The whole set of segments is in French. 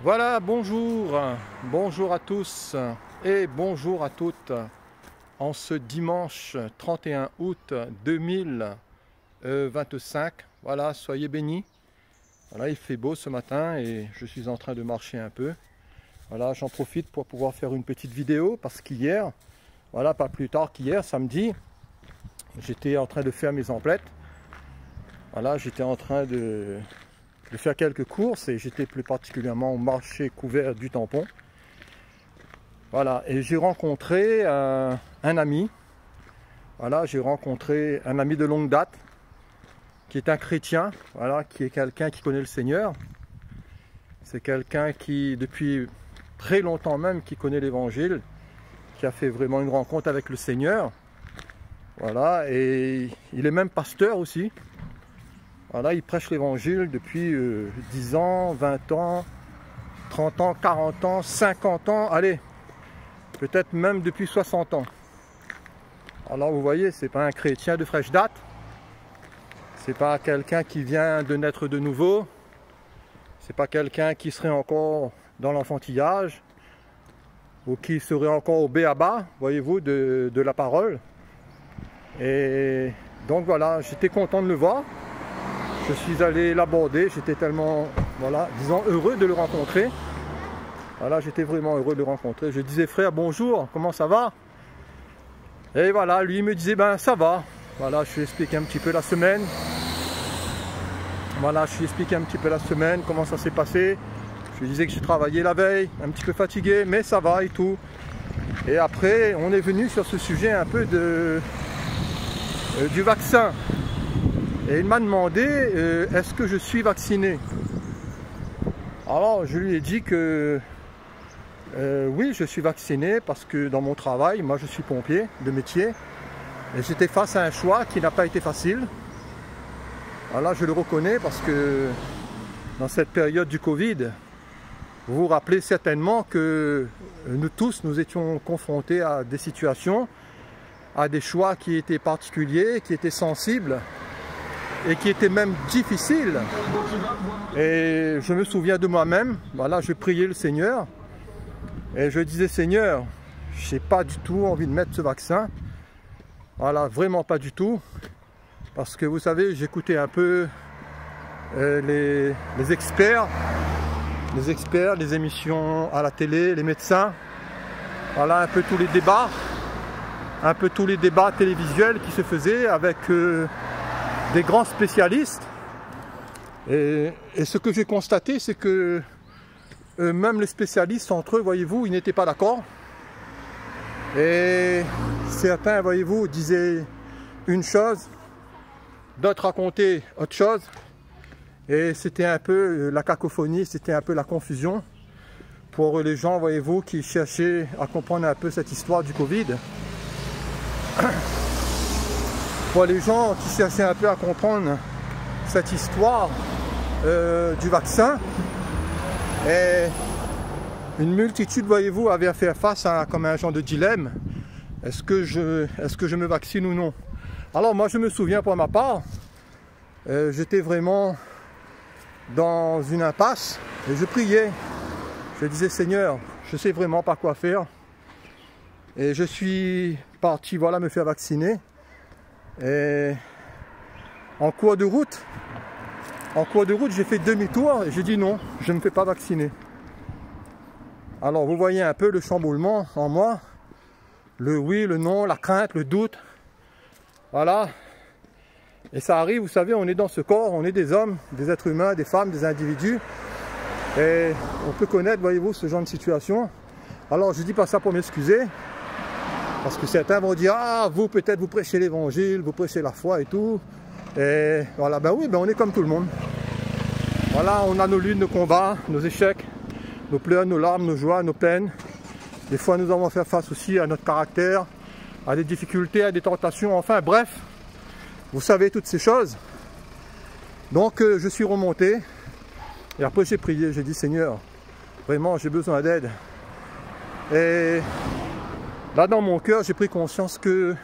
Voilà, bonjour à tous et bonjour à toutes. En ce dimanche 31 août 2025, voilà, soyez bénis. Voilà, il fait beau ce matin et je suis en train de marcher un peu. Voilà, j'en profite pour pouvoir faire une petite vidéo parce qu'hier, voilà, pas plus tard qu'hier, samedi, j'étais en train de faire mes emplettes. Voilà, j'étais en train de faire quelques courses et j'étais plus particulièrement au marché couvert du Tampon. Voilà, et j'ai rencontré un ami. Voilà, j'ai rencontré un ami de longue date qui est un chrétien, voilà, qui est quelqu'un qui connaît le Seigneur. C'est quelqu'un qui, depuis très longtemps même, qui connaît l'Évangile, qui a fait vraiment une rencontre avec le Seigneur. Voilà, et il est même pasteur aussi. Voilà, il prêche l'Évangile depuis 10 ans, 20 ans, 30 ans, 40 ans, 50 ans, allez, peut-être même depuis 60 ans. Alors vous voyez, c'est pas un chrétien de fraîche date, c'est pas quelqu'un qui vient de naître de nouveau, c'est pas quelqu'un qui serait encore dans l'enfantillage ou qui serait encore au b.a.-ba, voyez-vous, de la parole. Et donc voilà, j'étais content de le voir. Je suis allé l'aborder, j'étais tellement, voilà, disons, heureux de le rencontrer. Voilà, j'étais vraiment heureux de le rencontrer. Je disais, frère, bonjour, comment ça va? Et voilà, lui me disait, ben ça va. Voilà, je lui ai expliqué un petit peu la semaine. Voilà, je lui ai expliqué un petit peu la semaine, comment ça s'est passé. Je lui disais que j'ai travaillé la veille, un petit peu fatigué, mais ça va et tout. Et après, on est venu sur ce sujet un peu du vaccin. Et il m'a demandé, est-ce que je suis vacciné? Alors, je lui ai dit que oui, je suis vacciné parce que dans mon travail, moi je suis pompier de métier. Et j'étais face à un choix qui n'a pas été facile. Voilà, je le reconnais parce que dans cette période du Covid, vous vous rappelez certainement que nous tous, nous étions confrontés à des situations, à des choix qui étaient particuliers, qui étaient sensibles, et qui était même difficile. Et je me souviens de moi-même, voilà, je priais le Seigneur et je disais, Seigneur, je n'ai pas du tout envie de mettre ce vaccin, voilà, vraiment pas du tout, parce que vous savez, j'écoutais un peu les experts, les émissions à la télé, les médecins, voilà, un peu tous les débats télévisuels qui se faisaient avec des grands spécialistes. Et ce que j'ai constaté, c'est que même les spécialistes entre eux, voyez-vous, ils n'étaient pas d'accord. Et certains, voyez-vous, disaient une chose, d'autres racontaient autre chose. Et c'était un peu la cacophonie, c'était un peu la confusion pour les gens, voyez-vous, qui cherchaient à comprendre un peu cette histoire du Covid. Pour les gens qui cherchaient un peu à comprendre cette histoire du vaccin, et une multitude, voyez-vous, avait à faire face à comme un genre de dilemme. Est-ce que je me vaccine ou non? Alors moi je me souviens pour ma part, j'étais vraiment dans une impasse et je priais. Je disais, Seigneur, je sais vraiment pas quoi faire. Et je suis parti, voilà, me faire vacciner. Et en cours de route, j'ai fait demi-tour et j'ai dit non, je ne me fais pas vacciner. Alors vous voyez un peu le chamboulement en moi, le oui, le non, la crainte, le doute. Voilà. Et ça arrive, vous savez, on est dans ce corps, on est des hommes, des êtres humains, des femmes, des individus. Et on peut connaître, voyez-vous, ce genre de situation. Alors je dis pas ça pour m'excuser. Parce que certains vont dire, ah, vous peut-être vous prêchez l'évangile, vous prêchez la foi et tout. Et voilà, ben oui, ben on est comme tout le monde. Voilà, on a nos luttes, nos combats, nos échecs, nos pleurs, nos larmes, nos joies, nos peines. Des fois, nous avons à faire face aussi à notre caractère, à des difficultés, à des tentations, enfin bref. Vous savez toutes ces choses. Donc, je suis remonté. Et après, j'ai prié, j'ai dit, Seigneur, vraiment, j'ai besoin d'aide. Et là, dans mon cœur, j'ai pris conscience que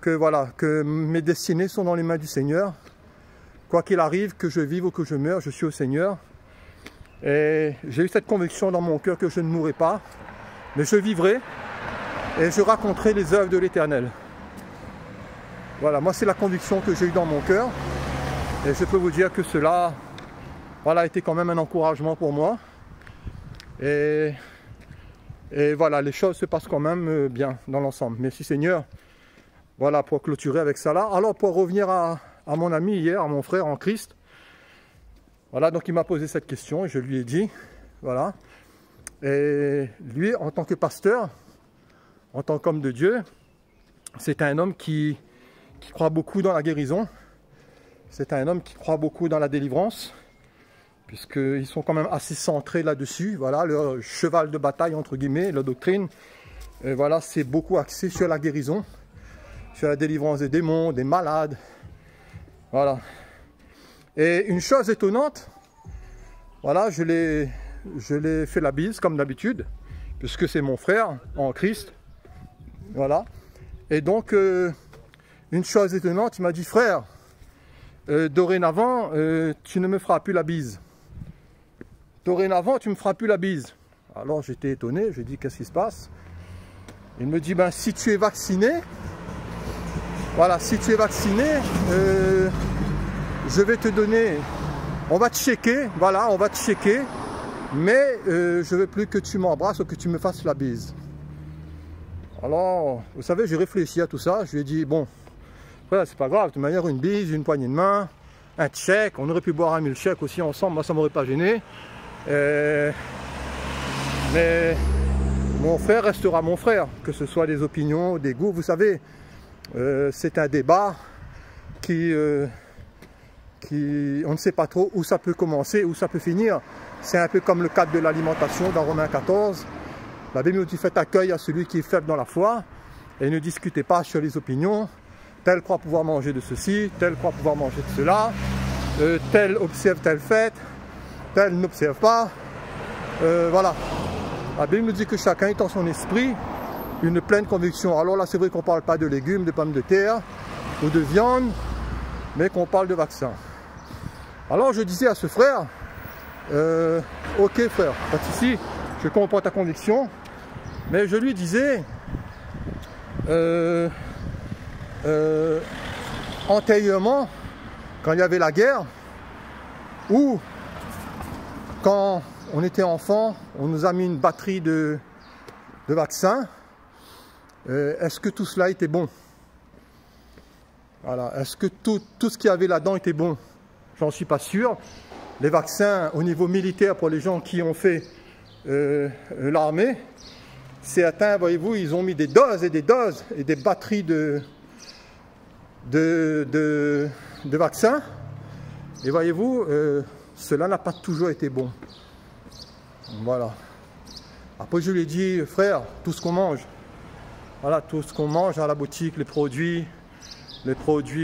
voilà, que mes destinées sont dans les mains du Seigneur. Quoi qu'il arrive, que je vive ou que je meure, je suis au Seigneur. Et j'ai eu cette conviction dans mon cœur que je ne mourrai pas, mais je vivrai et je raconterai les œuvres de l'Éternel. Voilà, moi c'est la conviction que j'ai eue dans mon cœur. Et je peux vous dire que cela, voilà, a été quand même un encouragement pour moi. Et voilà, les choses se passent quand même bien dans l'ensemble. Merci Seigneur. Voilà, pour clôturer avec ça là. Alors pour revenir à mon ami hier, à mon frère en Christ. Voilà, donc il m'a posé cette question et je lui ai dit, voilà. Et lui, en tant que pasteur, en tant qu'homme de Dieu, c'est un homme qui croit beaucoup dans la guérison. C'est un homme qui croit beaucoup dans la délivrance, puisqu'ils sont quand même assez centrés là-dessus. Voilà, leur cheval de bataille, entre guillemets, leur doctrine, voilà, c'est beaucoup axé sur la guérison, sur la délivrance des démons, des malades. Voilà. Et une chose étonnante, voilà, je l'ai fait la bise comme d'habitude, puisque c'est mon frère en Christ. Voilà. Et donc, une chose étonnante, il m'a dit, frère, dorénavant, tu ne me feras plus la bise. Dorénavant, tu ne me feras plus la bise. Alors j'étais étonné, j'ai dit, qu'est-ce qui se passe? Il me dit, ben si tu es vacciné, voilà, si tu es vacciné, je vais te donner, on va te checker, voilà, on va te checker, mais je veux plus que tu m'embrasses ou que tu me fasses la bise. Alors, vous savez, j'ai réfléchi à tout ça, je lui ai dit, bon, voilà, c'est pas grave, de toute manière, une bise, une poignée de main, un check, on aurait pu boire un milkshake aussi ensemble, moi ça m'aurait pas gêné. Mais mon frère restera mon frère, que ce soit des opinions, des goûts, vous savez, c'est un débat qui on ne sait pas trop où ça peut commencer, où ça peut finir. C'est un peu comme le cadre de l'alimentation dans Romains 14. La Bible nous dit, faites accueil à celui qui est faible dans la foi et ne discutez pas sur les opinions. Tel croit pouvoir manger de ceci, tel croit pouvoir manger de cela, tel observe telle fête, tel n'observe pas. Voilà. La Bible nous dit que chacun est en son esprit une pleine conviction. Alors là, c'est vrai qu'on ne parle pas de légumes, de pommes de terre ou de viande, mais qu'on parle de vaccin. Alors je disais à ce frère, ok frère, pas de souci, je comprends ta conviction, mais je lui disais, antérieurement, quand il y avait la guerre, ou quand on était enfant, on nous a mis une batterie de vaccins, est-ce que tout cela était bon? Voilà. Est-ce que tout ce qu'il y avait là-dedans était bon? J'en suis pas sûr. Les vaccins au niveau militaire pour les gens qui ont fait l'armée, certains, voyez-vous, ils ont mis des doses et des doses et des batteries de vaccins. Et voyez-vous, cela n'a pas toujours été bon. Voilà. Après, je lui ai dit, frère, tout ce qu'on mange, voilà, tout ce qu'on mange à la boutique, les produits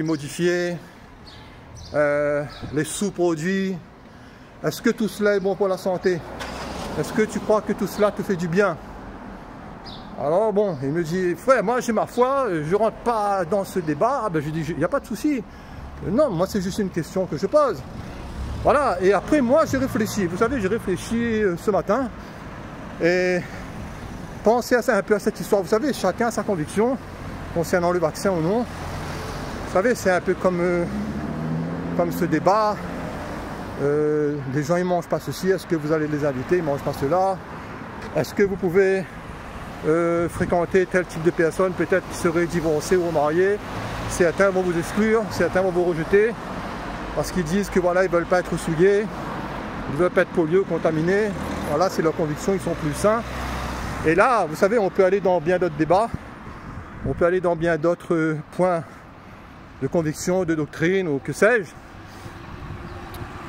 modifiés, les sous-produits, est-ce que tout cela est bon pour la santé? Est-ce que tu crois que tout cela te fait du bien? Alors bon, il me dit, frère, moi j'ai ma foi, je ne rentre pas dans ce débat. Ah ben je dis, il n'y a pas de souci. Non, moi c'est juste une question que je pose. Voilà, et après moi j'ai réfléchi. Vous savez, j'ai réfléchi ce matin et pensez un peu à cette histoire. Vous savez, chacun a sa conviction concernant le vaccin ou non. Vous savez, c'est un peu comme ce débat. Les gens ils ne mangent pas ceci, est-ce que vous allez les inviter, ils ne mangent pas cela? Est-ce que vous pouvez fréquenter tel type de personnes, peut-être qui seraient divorcés ou mariés? Certains vont vous exclure, certains vont vous rejeter, parce qu'ils disent que voilà, ils ne veulent pas être souillés, ils ne veulent pas être pollués ou contaminés. Voilà, c'est leur conviction, ils sont plus sains. Et là, vous savez, on peut aller dans bien d'autres débats, on peut aller dans bien d'autres points de conviction, de doctrine, ou que sais-je.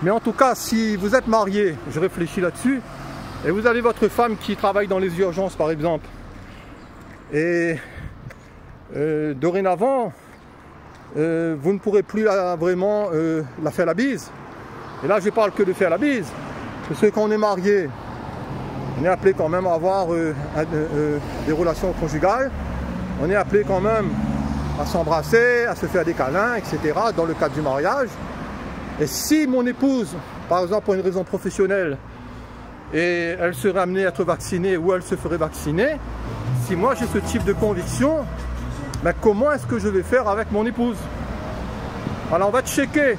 Mais en tout cas, si vous êtes marié, je réfléchis là-dessus, et vous avez votre femme qui travaille dans les urgences, par exemple, et dorénavant, vous ne pourrez plus vraiment la faire la bise. Et là, je ne parle que de faire la bise. Parce que quand on est marié, on est appelé quand même à avoir des relations conjugales. On est appelé quand même à s'embrasser, à se faire des câlins, etc. dans le cadre du mariage. Et si mon épouse, par exemple pour une raison professionnelle, et elle serait amenée à être vaccinée ou elle se ferait vacciner, si moi j'ai ce type de conviction, ben comment est-ce que je vais faire avec mon épouse? Voilà, on va checker.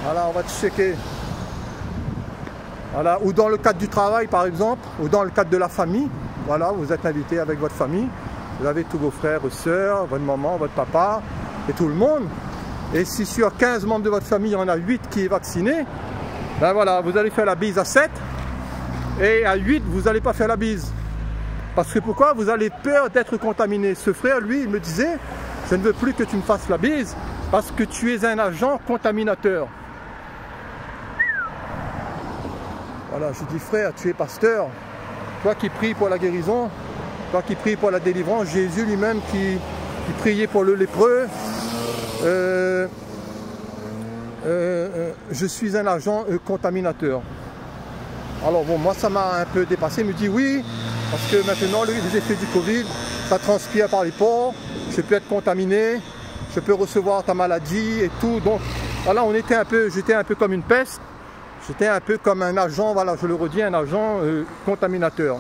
Voilà, on va checker. Voilà, ou dans le cadre du travail par exemple, ou dans le cadre de la famille. Voilà, vous êtes invité avec votre famille. Vous avez tous vos frères et sœurs, votre maman, votre papa et tout le monde. Et si sur 15 membres de votre famille, il y en a 8 qui est vacciné, ben voilà, vous allez faire la bise à 7 et à 8, vous n'allez pas faire la bise. Parce que pourquoi? Vous avez peur d'être contaminé. Ce frère, lui, il me disait, je ne veux plus que tu me fasses la bise parce que tu es un agent contaminateur. Voilà, je dis frère, tu es pasteur, toi qui pries pour la guérison, toi qui pries pour la délivrance, Jésus lui-même qui priait pour le lépreux, je suis un agent contaminateur. Alors bon, moi ça m'a un peu dépassé, il me dit oui, parce que maintenant les effets du Covid, ça transpire par les pores, je peux être contaminé, je peux recevoir ta maladie et tout. Donc voilà, j'étais un peu comme une peste, j'étais un peu comme un agent, voilà, je le redis, un agent contaminateur.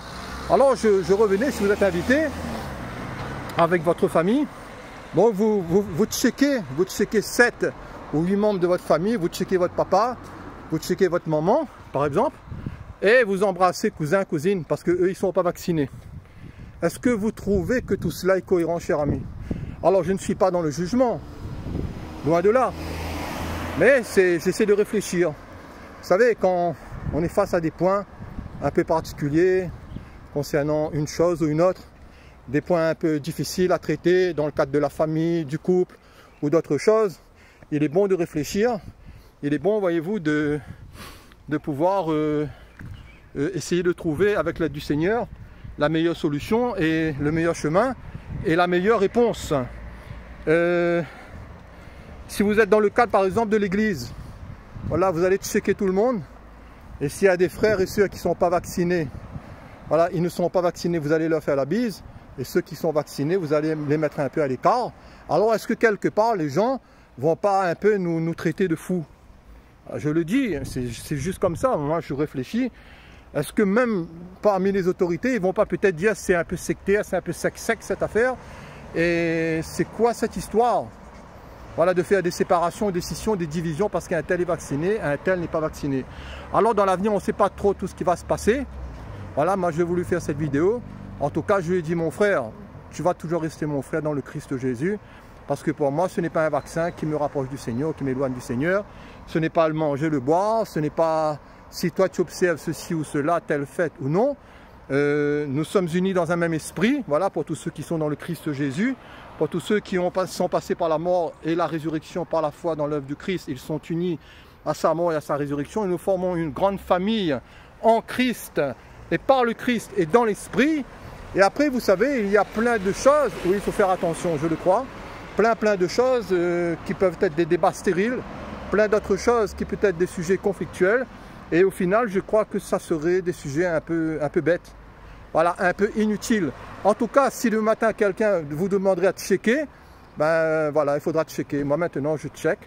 Alors je revenais, si vous êtes invité avec votre famille, bon, vous checkez 7 ou 8 membres de votre famille, vous checkez votre papa, vous checkez votre maman, par exemple, et vous embrassez cousin, cousine, parce qu'eux, ils ne sont pas vaccinés. Est-ce que vous trouvez que tout cela est cohérent, cher ami? Alors, je ne suis pas dans le jugement, loin de là, mais j'essaie de réfléchir. Vous savez, quand on est face à des points un peu particuliers, concernant une chose ou une autre, des points un peu difficiles à traiter dans le cadre de la famille, du couple ou d'autres choses, il est bon de réfléchir, il est bon, voyez-vous, de pouvoir essayer de trouver avec l'aide du Seigneur la meilleure solution et le meilleur chemin et la meilleure réponse. Si vous êtes dans le cadre par exemple de l'église, voilà, vous allez checker tout le monde, et s'il y a des frères et sœurs qui ne sont pas vaccinés, voilà, ils ne sont pas vaccinés, vous allez leur faire la bise. Et ceux qui sont vaccinés, vous allez les mettre un peu à l'écart. Alors, est-ce que quelque part, les gens ne vont pas un peu nous traiter de fous? Je le dis, c'est juste comme ça. Moi, je réfléchis. Est-ce que même parmi les autorités, ils ne vont pas peut-être dire c'est un peu sectaire, c'est un peu sec cette affaire? Et c'est quoi cette histoire? Voilà, de faire des séparations, des scissions, des divisions parce qu'un tel est vacciné, un tel n'est pas vacciné. Alors, dans l'avenir, on ne sait pas trop tout ce qui va se passer. Voilà, moi j'ai voulu faire cette vidéo. En tout cas, je lui ai dit, mon frère, tu vas toujours rester mon frère dans le Christ Jésus. Parce que pour moi, ce n'est pas un vaccin qui me rapproche du Seigneur, qui m'éloigne du Seigneur. Ce n'est pas le manger, le boire. Ce n'est pas si toi tu observes ceci ou cela, telle fête ou non. Nous sommes unis dans un même esprit. Voilà, pour tous ceux qui sont dans le Christ Jésus. Pour tous ceux qui sont passés par la mort et la résurrection par la foi dans l'œuvre du Christ. Ils sont unis à sa mort et à sa résurrection. Et nous formons une grande famille en Christ. Et par le Christ et dans l'esprit. Et après, vous savez, il y a plein de choses où il faut faire attention, je le crois. Plein de choses qui peuvent être des débats stériles, plein d'autres choses qui peuvent être des sujets conflictuels. Et au final, je crois que ça serait des sujets un peu bêtes. Voilà, un peu inutiles. En tout cas, si le matin, quelqu'un vous demanderait de checker, ben voilà, il faudra checker. Moi, maintenant, je check.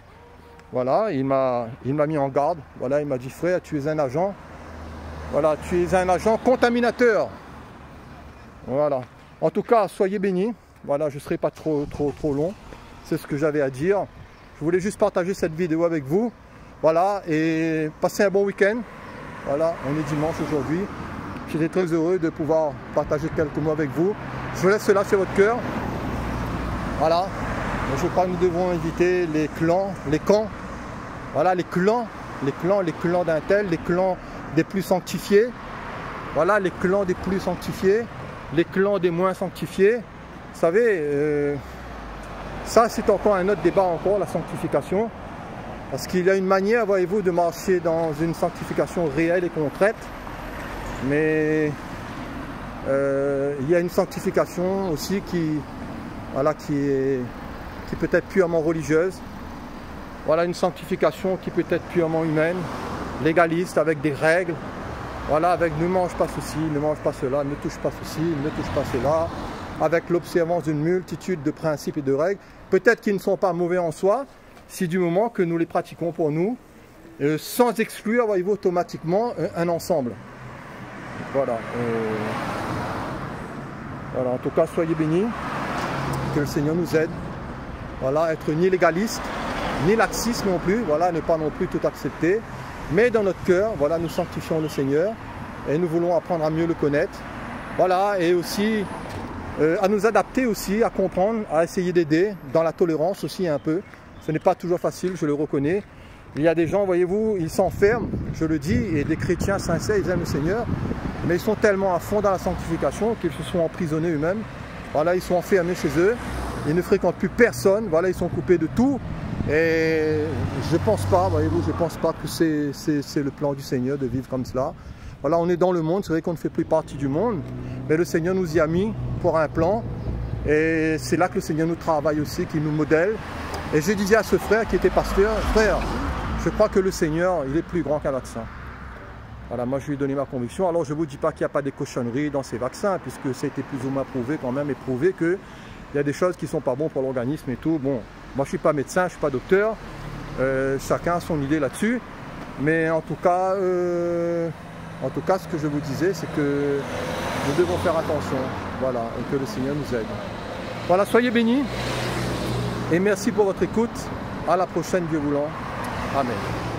Voilà, il m'a mis en garde. Voilà, il m'a dit, frère, tu es un agent. Voilà, tu es un agent contaminateur. Voilà. En tout cas, soyez bénis. Voilà, je ne serai pas trop long. C'est ce que j'avais à dire. Je voulais juste partager cette vidéo avec vous. Voilà, et passez un bon week-end. Voilà, on est dimanche aujourd'hui. J'étais très heureux de pouvoir partager quelques mots avec vous. Je vous laisse cela sur votre cœur. Voilà. Je crois que nous devons éviter les clans, les camps. Voilà, les clans d'un tel, les clans des plus sanctifiés, voilà, les clans des plus sanctifiés, les clans des moins sanctifiés. Vous savez, ça c'est encore un autre débat encore, la sanctification, parce qu'il y a une manière, voyez-vous, de marcher dans une sanctification réelle et concrète, mais il y a une sanctification aussi qui peut être purement religieuse. Voilà, une sanctification qui peut être purement humaine, légaliste, avec des règles. Voilà, avec ne mange pas ceci, ne mange pas cela, ne touche pas ceci, ne touche pas cela. Avec l'observance d'une multitude de principes et de règles. Peut-être qu'ils ne sont pas mauvais en soi, si du moment que nous les pratiquons pour nous sans exclure, voyez-vous, automatiquement un ensemble. Voilà. Voilà, en tout cas, soyez bénis, que le Seigneur nous aide. Voilà, être ni légaliste, ni laxiste non plus, voilà, ne pas non plus tout accepter. Mais dans notre cœur, voilà, nous sanctifions le Seigneur et nous voulons apprendre à mieux le connaître. Voilà, et aussi à nous adapter aussi, à comprendre, à essayer d'aider, dans la tolérance aussi un peu. Ce n'est pas toujours facile, je le reconnais. Il y a des gens, voyez-vous, ils s'enferment, je le dis, et des chrétiens sincères, ils aiment le Seigneur, mais ils sont tellement à fond dans la sanctification qu'ils se sont emprisonnés eux-mêmes. Voilà, ils sont enfermés chez eux, ils ne fréquentent plus personne, voilà, ils sont coupés de tout. Et je ne pense pas, voyez-vous, je ne pense pas que c'est le plan du Seigneur de vivre comme cela. Voilà, on est dans le monde, c'est vrai qu'on ne fait plus partie du monde, mais le Seigneur nous y a mis pour un plan. Et c'est là que le Seigneur nous travaille aussi, qu'il nous modèle. Et je disais à ce frère qui était pasteur, frère, je crois que le Seigneur, il est plus grand qu'un vaccin. Voilà, moi je lui ai donné ma conviction. Alors je ne vous dis pas qu'il n'y a pas des cochonneries dans ces vaccins, puisque ça a été plus ou moins prouvé quand même, et prouvé qu'il y a des choses qui ne sont pas bonnes pour l'organisme et tout. Bon, moi je ne suis pas médecin, je ne suis pas docteur, chacun a son idée là-dessus. Mais en tout cas, ce que je vous disais, c'est que nous devons faire attention, voilà, et que le Seigneur nous aide. Voilà, soyez bénis, et merci pour votre écoute. À la prochaine, Dieu voulant. Amen.